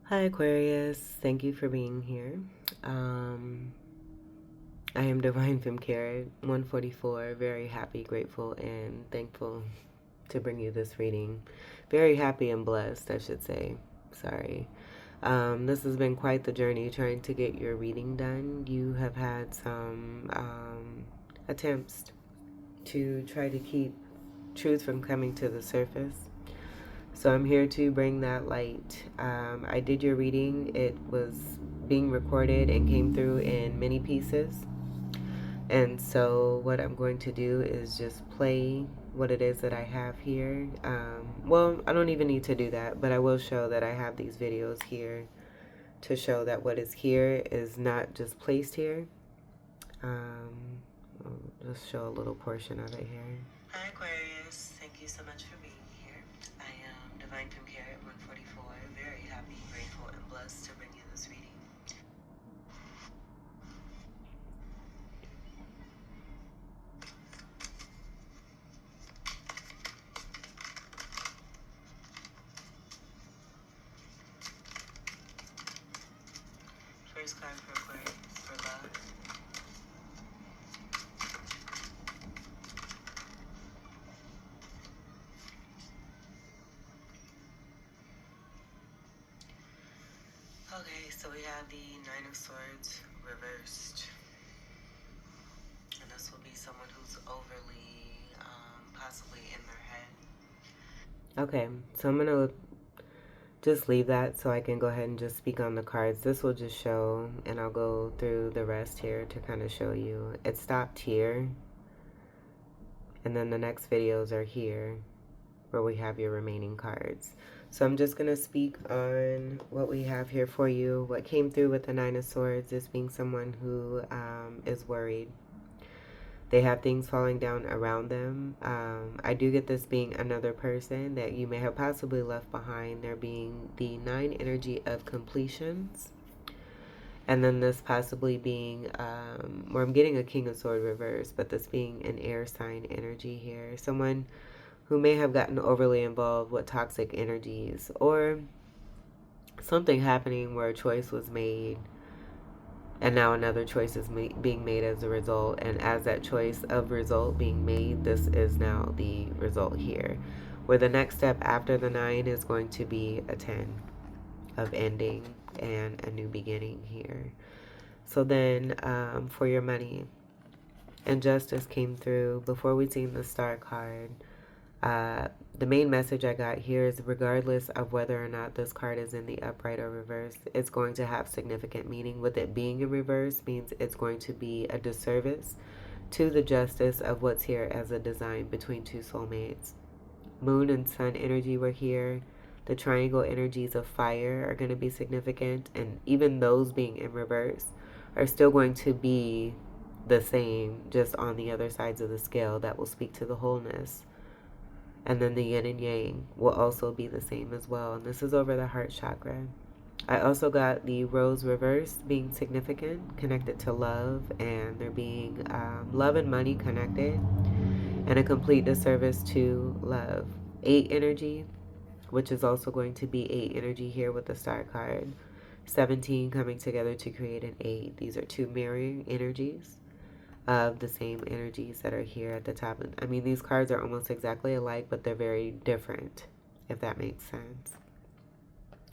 Hi, Aquarius. Thank you for being here. I am Divine Femme Carrot, 144. Very happy, grateful, and thankful to bring you this reading. Very happy and blessed, I should say. Sorry. This has been quite the journey trying to get your reading done. You have had some attempts to try to keep truth from coming to the surface. So I'm here to bring that light. I did your reading. It was being recorded and came through in many pieces. And so what I'm going to do is just play what it is that I have here. Well, I don't even need to do that, but I will show that I have these videos here to show that what is here is not just placed here. I'll just show a little portion of it here. Hi, Aquarius. Thank you so much for being here. I am Divine Femme Carrot 144. Very happy, grateful, and blessed to bring you this reading. First card for Aquarius for love. Okay, so we have the Nine of Swords reversed. And this will be someone who's overly, possibly in their head. Okay, so I'm going to just leave that so I can go ahead and just speak on the cards. This will just show, and I'll go through the rest here to kind of show you. It stopped here, and then the next videos are here where we have your remaining cards. So I'm just going to speak on what we have here for you. What came through with the Nine of Swords is being someone who is worried. They have things falling down around them. I do get this being another person that you may have possibly left behind. There being the 9 energy of completions. And then this possibly being, where I'm getting a King of Sword reverse, but this being an air sign energy here. Someone who may have gotten overly involved with toxic energies, or something happening where a choice was made and now another choice is being made as a result, and as that choice of result being made, this is now the result here, where the next step after the 9 is going to be a 10 of ending and a new beginning here. So then for your money, injustice came through before we seen the star card. The main message I got here is regardless of whether or not this card is in the upright or reverse, it's going to have significant meaning. With it being in reverse means it's going to be a disservice to the justice of what's here as a design between two soulmates. Moon and sun energy were here. The triangle energies of fire are going to be significant, and even those being in reverse are still going to be the same, just on the other sides of the scale. That will speak to the wholeness. And then the yin and yang will also be the same as well. And this is over the heart chakra. I also got the rose reverse being significant, connected to love, and there being love and money connected, and a complete disservice to love. 8 energy, which is also going to be 8 energy here with the star card. 17 coming together to create an 8. These are 2 mirroring energies of the same energies that are here at the top. I mean, these cards are almost exactly alike, but they're very different, if that makes sense.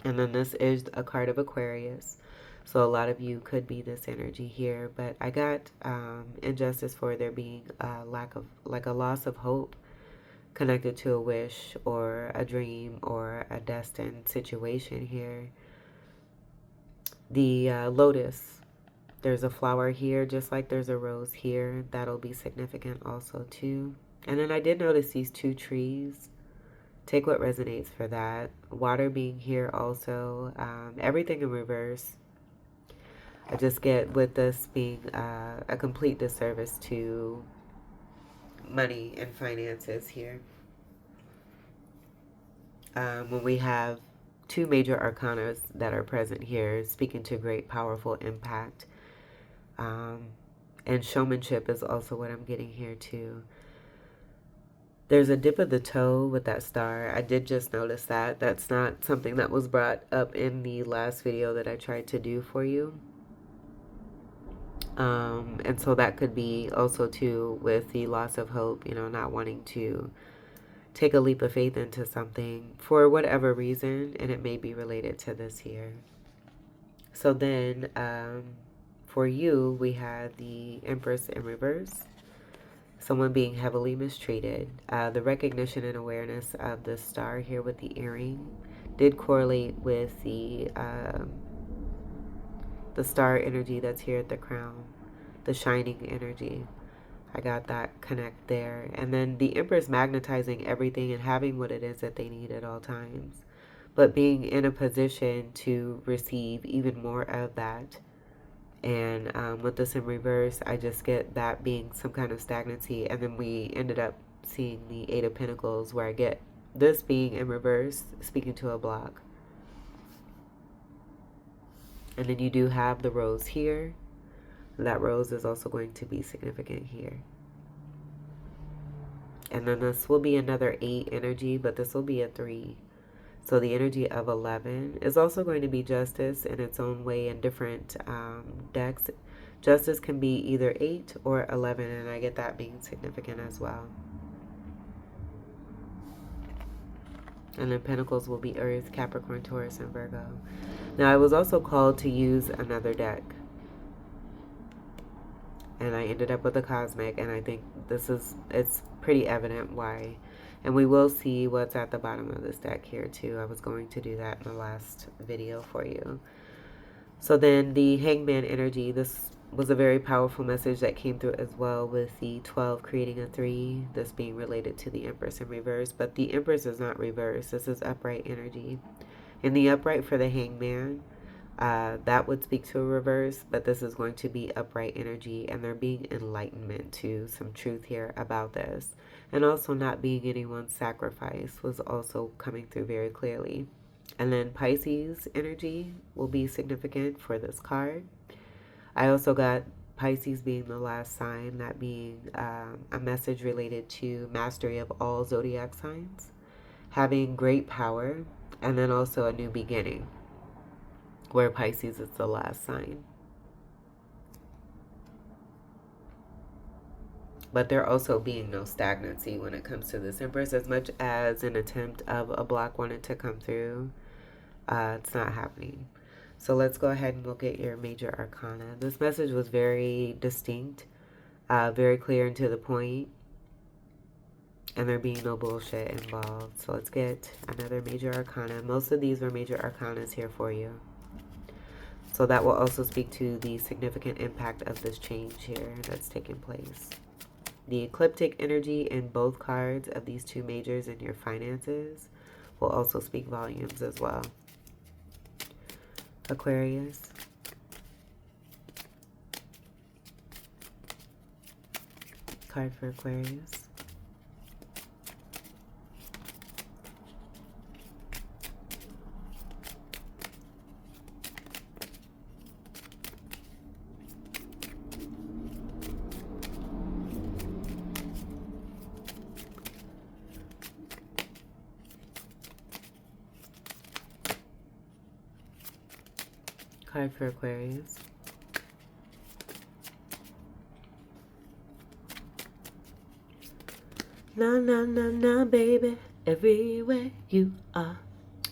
And then this is a card of Aquarius. So a lot of you could be this energy here, but I got injustice for there being a lack of, like a loss of hope connected to a wish or a dream or a destined situation here. The lotus, there's a flower here, just like there's a rose here. That'll be significant also too. And then I did notice these 2 trees. Take what resonates for that. Water being here also. Everything in reverse. I just get with this being a complete disservice to money and finances here. When we have 2 major arcanas that are present here, speaking to great, powerful impact. And showmanship is also what I'm getting here too. There's a dip of the toe with that star. I did just notice that. That's not something that was brought up in the last video that I tried to do for you. And so that could be also too with the loss of hope, you know, not wanting to take a leap of faith into something for whatever reason, and it may be related to this here. So then for you, we had the Empress in reverse. Someone being heavily mistreated. The recognition and awareness of the star here with the earring did correlate with the star energy that's here at the crown, the shining energy. I got that connect there. And then the Empress magnetizing everything and having what it is that they need at all times, but being in a position to receive even more of that. And with this in reverse, I just get that being some kind of stagnancy. And then we ended up seeing the Eight of Pentacles, where I get this being in reverse, speaking to a block. And then you do have the rose here. That rose is also going to be significant here. And then this will be another 8 energy, but this will be a 3. So the energy of 11 is also going to be justice in its own way in different decks. Justice can be either 8 or 11, and I get that being significant as well. And then Pentacles will be Earth, Capricorn, Taurus, and Virgo. Now, I was also called to use another deck. And I ended up with a Cosmic, and I think it's pretty evident why. And we will see what's at the bottom of this deck here too. I was going to do that in the last video for you. So then the Hangman energy, this was a very powerful message that came through as well, with the 12 creating a 3, this being related to the Empress in reverse. But the Empress is not reverse. This is upright energy. In the upright for the Hangman, that would speak to a reverse, but this is going to be upright energy, and there being enlightenment to some truth here about this. And also not being anyone's sacrifice was also coming through very clearly. And then Pisces energy will be significant for this card. I also got Pisces being the last sign, that being a message related to mastery of all zodiac signs, having great power, and then also a new beginning, where Pisces is the last sign. But there also being no stagnancy when it comes to this Empress. As much as an attempt of a block wanted to come through, it's not happening. So let's go ahead and look at your major arcana. This message was very distinct, very clear and to the point, and there being no bullshit involved. So let's get another major arcana. Most of these were major arcanas here for you. So that will also speak to the significant impact of this change here that's taking place. The ecliptic energy in both cards of these two majors in your finances will also speak volumes as well. Aquarius. Card for Aquarius. Card for Aquarius. Na na na na, baby, everywhere you are.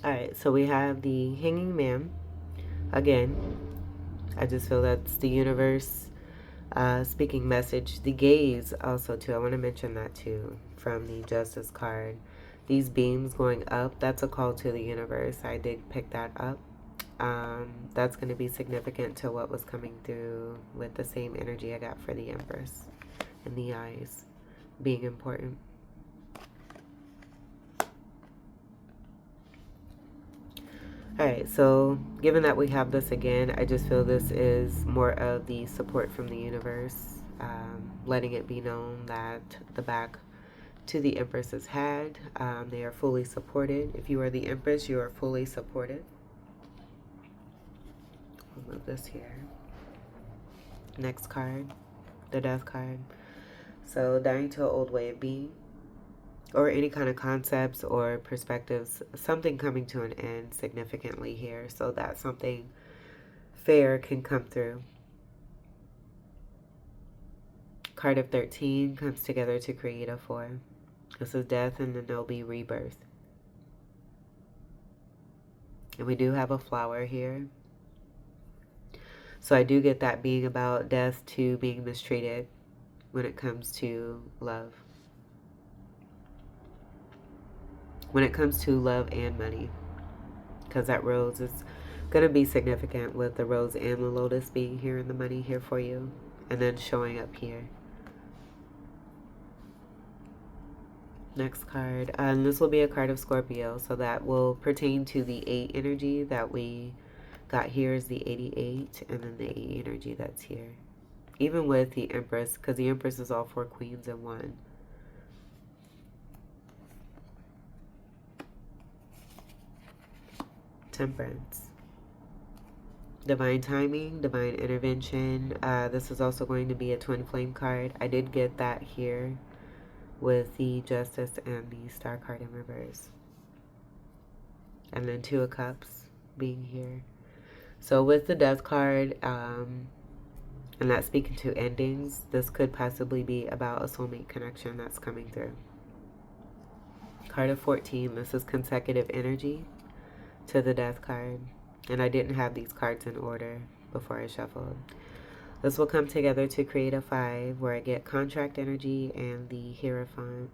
Alright, so we have the Hanging Man. Again, I just feel that's the universe speaking message. The gaze also too, I want to mention that too, from the Justice card. These beams going up, that's a call to the universe. I did pick that up. That's going to be significant to what was coming through with the same energy I got for the Empress, and the eyes being important. Alright, so given that we have this again, I just feel this is more of the support from the universe, letting it be known that the back to the Empress is had. They are fully supported. If you are the Empress, you are fully supported. I'll move this here. Next card, the Death card. So dying to an old way of being. or any kind of concepts or perspectives, something coming to an end significantly here, so that something fair can come through. Card of 13 comes together to create a 4. This is death, and then there'll be rebirth. And we do have a flower here. So I do get that being about death to being mistreated when it comes to love. When it comes to love and money. Because that rose is going to be significant with the rose and the lotus being here and the money here for you. And then showing up here. Next card. And this will be a card of Scorpio. So that will pertain to the 8 energy that we got here is the 88. And then the 8 energy that's here. Even with the Empress. Because the Empress is all 4 queens in one. Temperance. Divine timing, divine intervention. This is also going to be a twin flame card. I did get that here with the Justice and the Star card in reverse. And then 2 of Cups being here. So with the Death card, and that's speaking to endings, this could possibly be about a soulmate connection that's coming through. Card of 14, this is consecutive energy to the Death card. And I didn't have these cards in order before I shuffled. This will come together to create a 5 where I get contract energy and the Hierophant.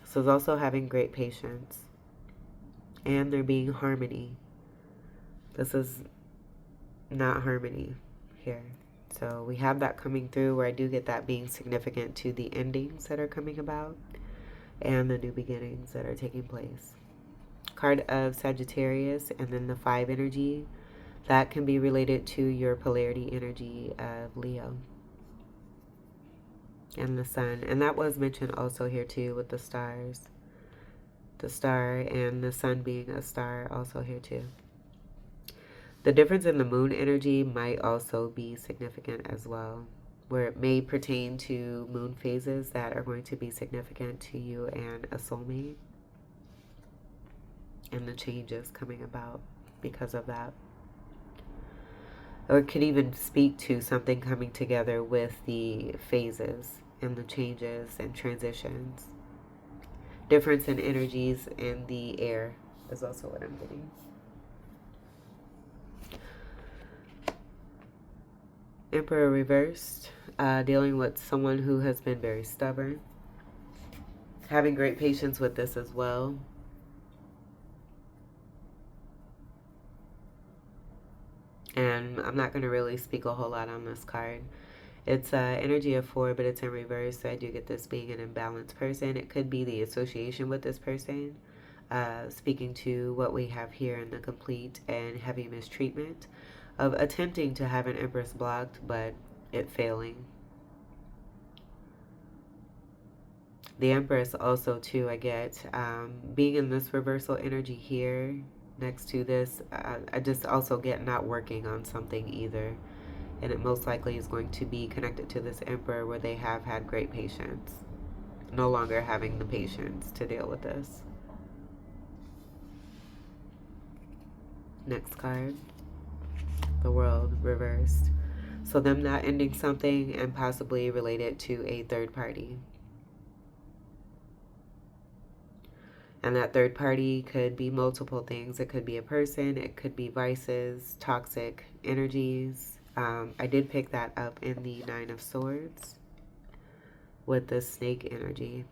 So it's also having great patience. And there being harmony. This is not harmony here. So we have that coming through where I do get that being significant to the endings that are coming about and the new beginnings that are taking place. Card of Sagittarius and then the 5 energy. That can be related to your polarity energy of Leo. And the sun. And that was mentioned also here too with the stars. The star and the sun being a star also here too. The difference in the moon energy might also be significant as well, where it may pertain to moon phases that are going to be significant to you and a soulmate, and the changes coming about because of that. Or it could even speak to something coming together with the phases and the changes and transitions. Difference in energies in the air is also what I'm getting. Emperor reversed, dealing with someone who has been very stubborn. Having great patience with this as well. And I'm not going to really speak a whole lot on this card. It's energy of 4, but it's in reverse. So I do get this being an imbalanced person. It could be the association with this person. Speaking to what we have here in the complete and heavy mistreatment of attempting to have an Empress blocked, but it failing. The Empress also, too, I get being in this reversal energy here next to this. I just also get not working on something either. And it most likely is going to be connected to this Emperor where they have had great patience. No longer having the patience to deal with this. Next card. The World reversed. So them not ending something and possibly related to a third party. And that third party could be multiple things. It could be a person. It could be vices, toxic energies. I did pick that up in the 9 of Swords with the snake energy.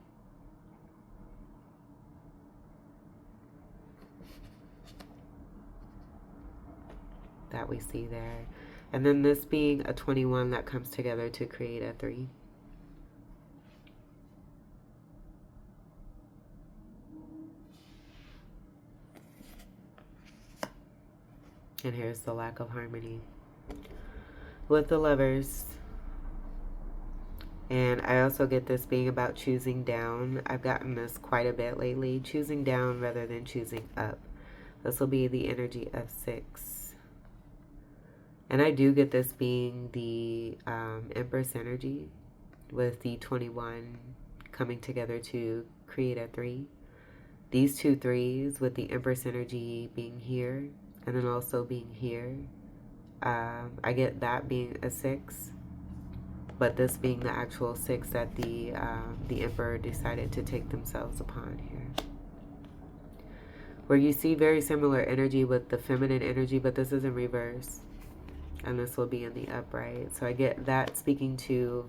That we see there. And then this being a 21 that comes together to create a 3. And here's the lack of harmony with the Lovers. And I also get this being about choosing down. I've gotten this quite a bit lately. Choosing down rather than choosing up. This will be the energy of 6. And I do get this being the Empress energy with the 21 coming together to create a 3. These 2 3s with the Empress energy being here and then also being here. I get that being a 6, but this being the actual 6 that the Emperor decided to take themselves upon here. Where you see very similar energy with the feminine energy, but this is in reverse. And this will be in the upright. So I get that speaking to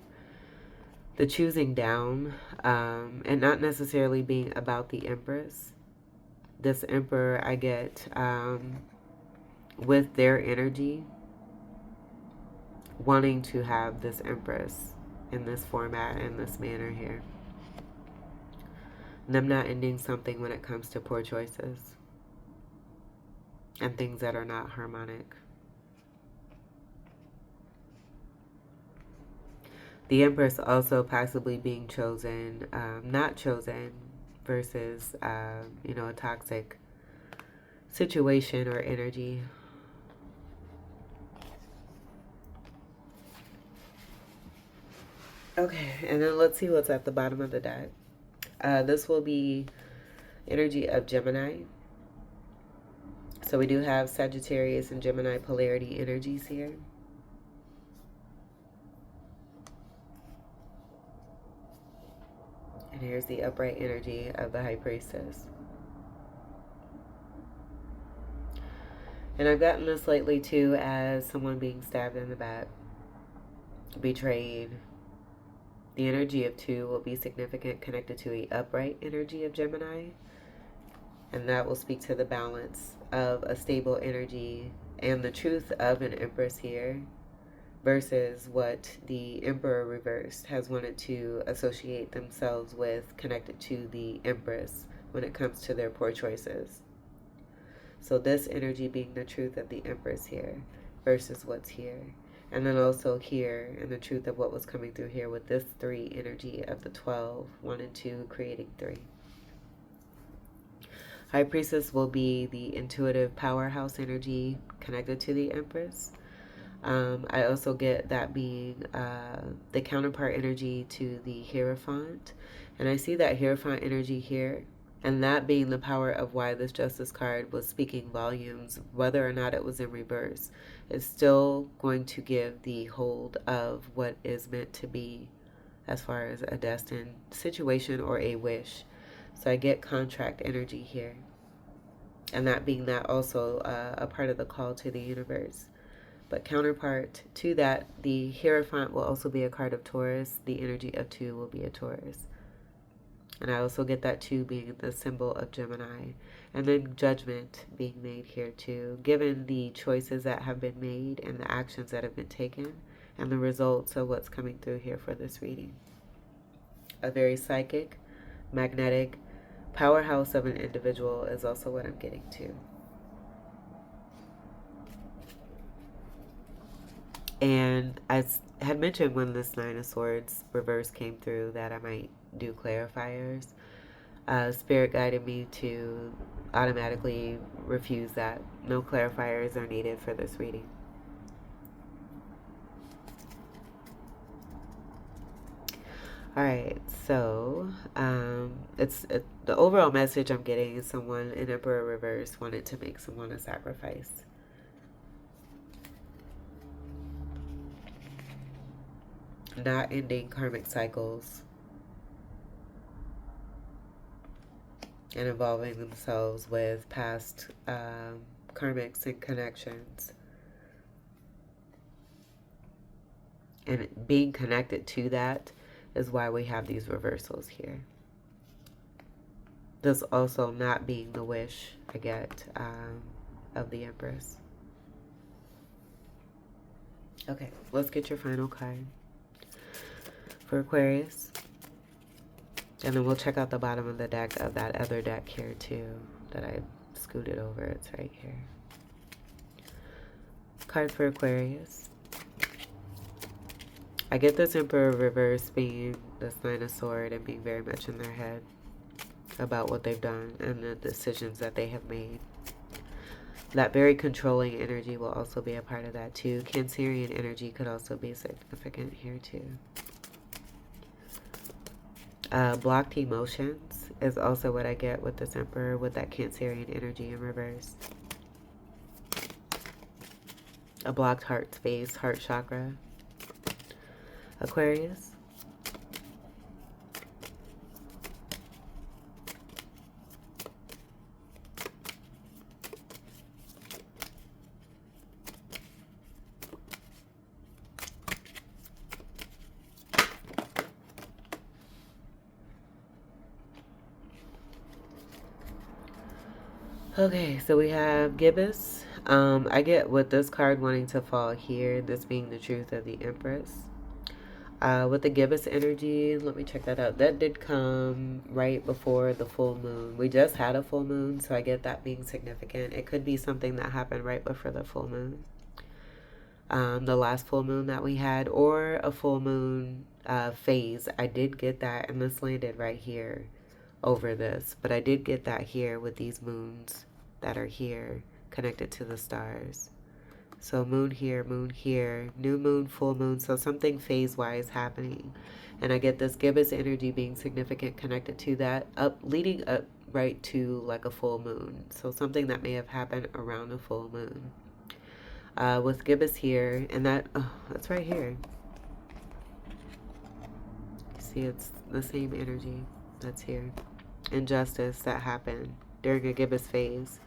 the choosing down, and not necessarily being about the Empress. This Emperor, I get with their energy, wanting to have this Empress in this format, in this manner here. Them not ending something when it comes to poor choices and things that are not harmonic. The Empress also possibly being chosen, not chosen, versus, you know, a toxic situation or energy. Okay, and then let's see what's at the bottom of the deck. This will be energy of Gemini. So we do have Sagittarius and Gemini polarity energies here. And here's the upright energy of the High Priestess. And I've gotten this lately too as someone being stabbed in the back, betrayed. The energy of 2 will be significant, connected to the upright energy of Gemini. And that will speak to the balance of a stable energy and the truth of an Empress here, versus what the Emperor reversed has wanted to associate themselves with, connected to the Empress when it comes to their poor choices. So this energy being the truth of the Empress here versus what's here. And then also here, and the truth of what was coming through here with this 3 energy of the 12, 1 and 2, creating 3. High Priestess will be the intuitive powerhouse energy connected to the Empress. I also get that being the counterpart energy to the Hierophant. And I see that Hierophant energy here. And that being the power of why this Justice card was speaking volumes, whether or not it was in reverse, is still going to give the hold of what is meant to be as far as a destined situation or a wish. So I get contract energy here. And that being that also a part of the call to the universe. But counterpart to that, the Hierophant will also be a card of Taurus. The energy of 2 will be a Taurus. And I also get that 2 being the symbol of Gemini. And then judgment being made here too, given the choices that have been made and the actions that have been taken and the results of what's coming through here for this reading. A very psychic, magnetic powerhouse of an individual is also what I'm getting to. And I had mentioned when this 9 of Swords reverse came through that I might do clarifiers. Spirit guided me to automatically refuse that. No clarifiers are needed for this reading. Alright, so the overall message I'm getting is someone in Emperor reverse wanted to make someone a sacrifice. Not ending karmic cycles and involving themselves with past karmics and connections, and being connected to that is why we have these reversals here. This also not being the wish I get of the Empress. Okay, let's get your final card for Aquarius. And then we'll check out the bottom of the deck of that other deck here too that I scooted over. It's right here. Card for Aquarius. I get this Emperor reverse being this 9 of Swords and being very much in their head about what they've done and the decisions that they have made. That very controlling energy will also be a part of that too. Cancerian energy could also be significant here too. Blocked emotions is also what I get with this Emperor with that Cancerian energy in reverse. A blocked heart space, heart chakra. Aquarius. Okay, so we have Gibbous. I get with this card wanting to fall here, this being the truth of the Empress. With the Gibbous energy, let me check that out. That did come right before the full moon. We just had a full moon, so I get that being significant. It could be something that happened right before the full moon. The last full moon that we had, or a full moon phase. I did get that, and this landed right here over this. But I did get that here with these moons that are here connected to the stars. So moon here, new moon, full moon. So something phase-wise happening. And I get this gibbous energy being significant connected to that, leading up right to like a full moon. So something that may have happened around a full moon. With gibbous here, and that's right here. See, it's the same energy that's here. Injustice that happened during a gibbous phase.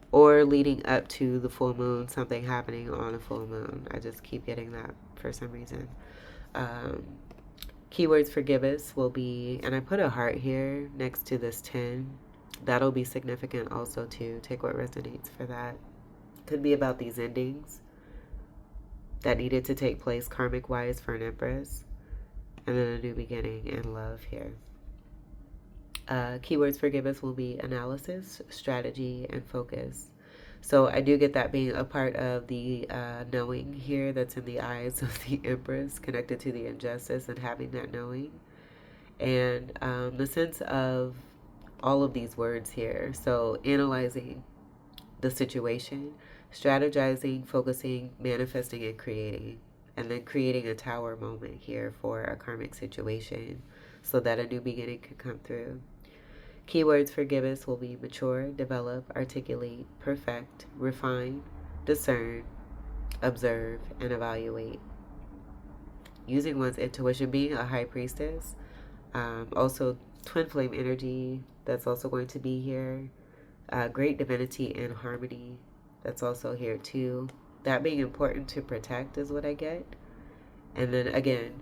Or leading up to the full moon, something happening on a full moon. I just keep getting that for some reason. Keywords for gibbous will be, and I put a heart here next to this 10. That'll be significant also too. Take what resonates for that. Could be about these endings that needed to take place karmic wise for an Empress. And then a new beginning and love here. Keywords for gibbous will be analysis, strategy, and focus. So I do get that being a part of the knowing here that's in the eyes of the Empress, connected to the injustice and having that knowing. And the sense of all of these words here. So analyzing the situation, strategizing, focusing, manifesting, and creating. And then creating a tower moment here for a karmic situation so that a new beginning can come through. Keywords for gibbous will be mature, develop, articulate, perfect, refine, discern, observe, and evaluate. Using one's intuition, being a high priestess. Also, twin flame energy, that's also going to be here. Great divinity and harmony, that's also here too. That being important to protect is what I get. And then again,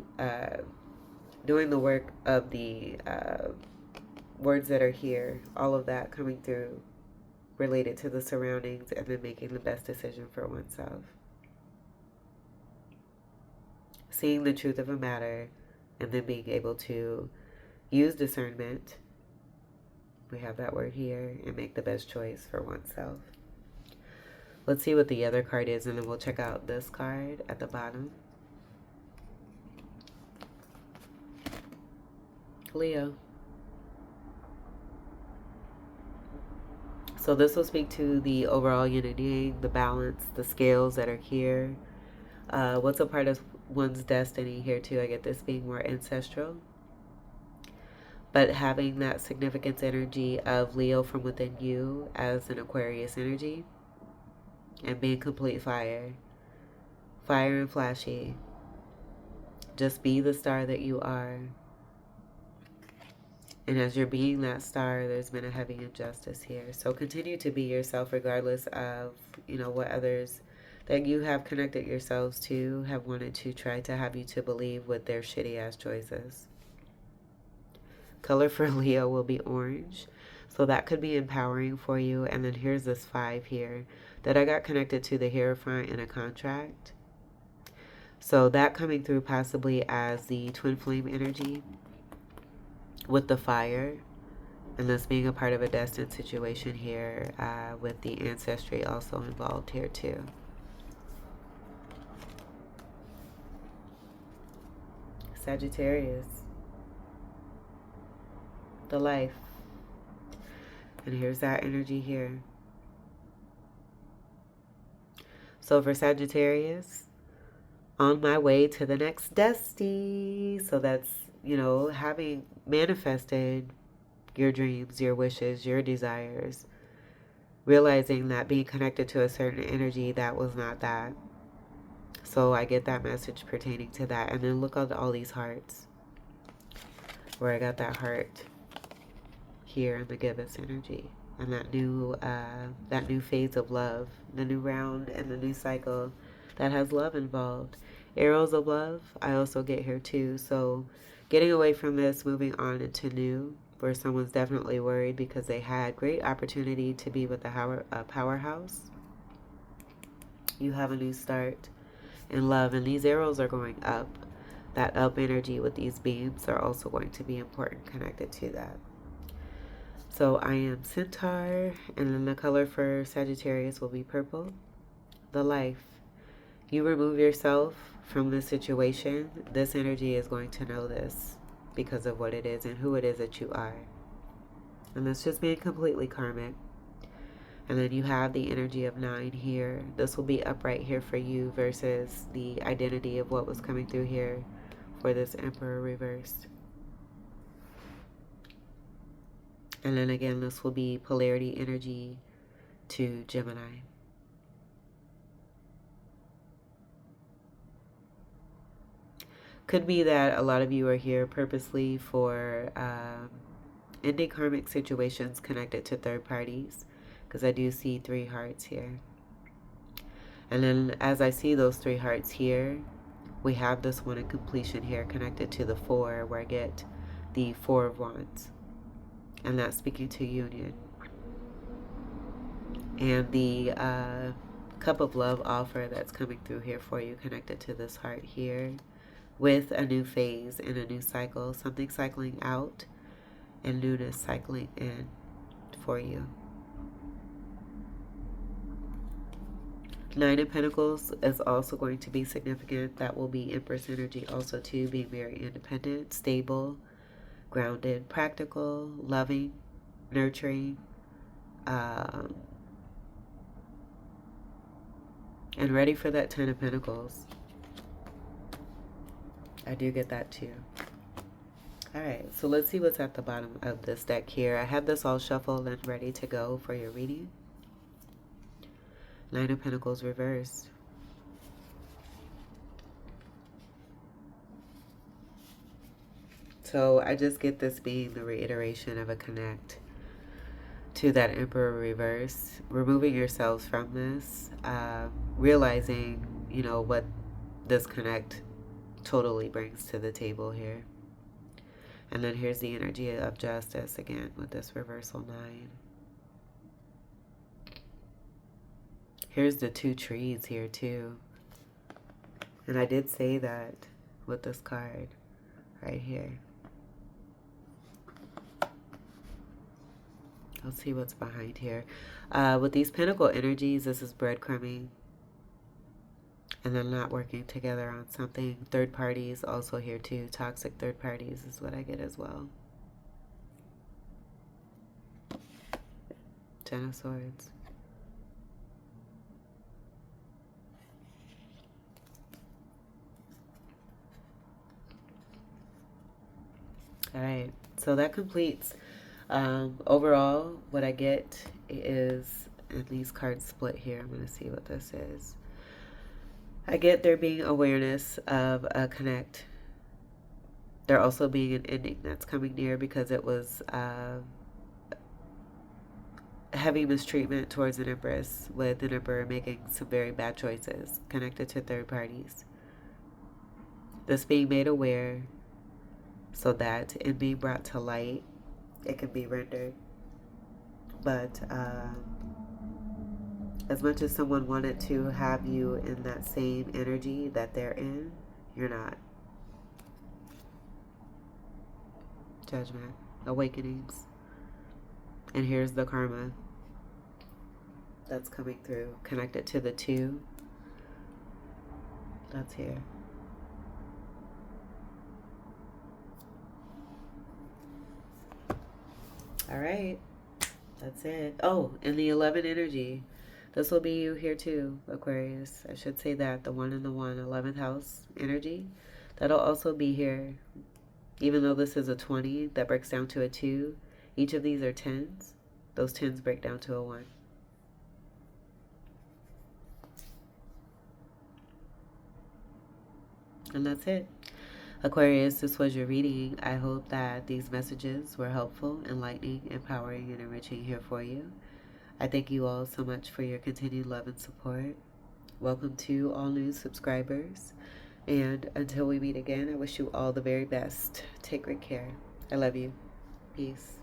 doing the work of the words that are here, all of that coming through related to the surroundings, and then making the best decision for oneself. Seeing the truth of a matter, and then being able to use discernment. We have that word here, and make the best choice for oneself. Let's see what the other card is, and then we'll check out this card at the bottom. Leo. So this will speak to the overall unity, the balance, the scales that are here. What's a part of one's destiny here too? I get this being more ancestral. But having that significance energy of Leo from within you as an Aquarius energy. And being complete fire. Fire and flashy. Just be the star that you are. And as you're being that star, there's been a heavy injustice here. So continue to be yourself regardless of, what others that you have connected yourselves to have wanted to try to have you to believe with their shitty ass choices. Color for Leo will be orange. So that could be empowering for you. And then here's this 5 here that I got connected to the Hierophant in a contract. So that coming through possibly as the twin flame energy with the fire, and this being a part of a destined situation here with the ancestry also involved here too. Sagittarius, the life, and here's that energy here. So for Sagittarius, on my way to the next dusty. So that's you know, having manifested your dreams, your wishes, your desires, realizing that being connected to a certain energy that was not that. So I get that message pertaining to that. And then look at all these hearts, where I got that heart here in the gibbous energy, and that new phase of love, the new round and the new cycle that has love involved. Arrows of love I also get here too. So getting away from this, moving on into new, where someone's definitely worried because they had great opportunity to be with a powerhouse. You have a new start in love, and these arrows are going up. That up energy with these beams are also going to be important, connected to that. So I am Centaur, and then the color for Sagittarius will be purple. The life. You remove yourself from this situation. This energy is going to know this because of what it is and who it is that you are. And that's just being completely karmic. And then you have the energy of 9 here. This will be upright here for you versus the identity of what was coming through here for this Emperor reversed. And then again, this will be polarity energy to Gemini. Could be that a lot of you are here purposely for ending karmic situations connected to third parties, because I do see 3 hearts here. And then as I see those 3 hearts here, we have this one in completion here connected to the 4, where I get the 4 of Wands. And that's speaking to union. And the cup of love offer that's coming through here for you, connected to this heart here, with a new phase and a new cycle. Something cycling out and newness cycling in for you. 9 of Pentacles is also going to be significant. That will be Empress energy also too, being very independent, stable, grounded, practical, loving, nurturing, and ready for that 10 of Pentacles. I do get that too. Alright, so let's see what's at the bottom of this deck here. I have this all shuffled and ready to go for your reading. 9 of Pentacles reversed. So I just get this being the reiteration of a connect to that Emperor reverse. Removing yourselves from this. Realizing, you know, what this connect totally brings to the table here. And then here's the energy of justice again with this reversal 9. Here's the 2 trees here too. And I did say that with this card right here. Let's see what's behind here. With these pentacle energies, this is breadcrumbing. And then not working together on something. Third parties also here too. Toxic third parties is what I get as well. 10 of Swords. Alright, so that completes. Overall, what I get is, and these cards split here. I'm going to see what this is. I get there being awareness of a connect. There also being an ending that's coming near because it was heavy mistreatment towards an Empress, with an Emperor making some very bad choices connected to third parties. This being made aware so that in being brought to light, it can be rendered. But as much as someone wanted to have you in that same energy that they're in, you're not. Judgment, awakenings. And here's the karma that's coming through, connected to the 2. That's here. All right, that's it. Oh, and the 11 energy. This will be you here too, Aquarius. I should say that. The 1 and the 1, 11th house energy. That'll also be here Even though this is a 20 that breaks down to a 2, each of these are 10s. Those 10s break down to a 1. And that's it. Aquarius, this was your reading. I hope that these messages were helpful, enlightening, empowering, and enriching here for you. I thank you all so much for your continued love and support. Welcome to all new subscribers. And until we meet again, I wish you all the very best. Take great care. I love you. Peace.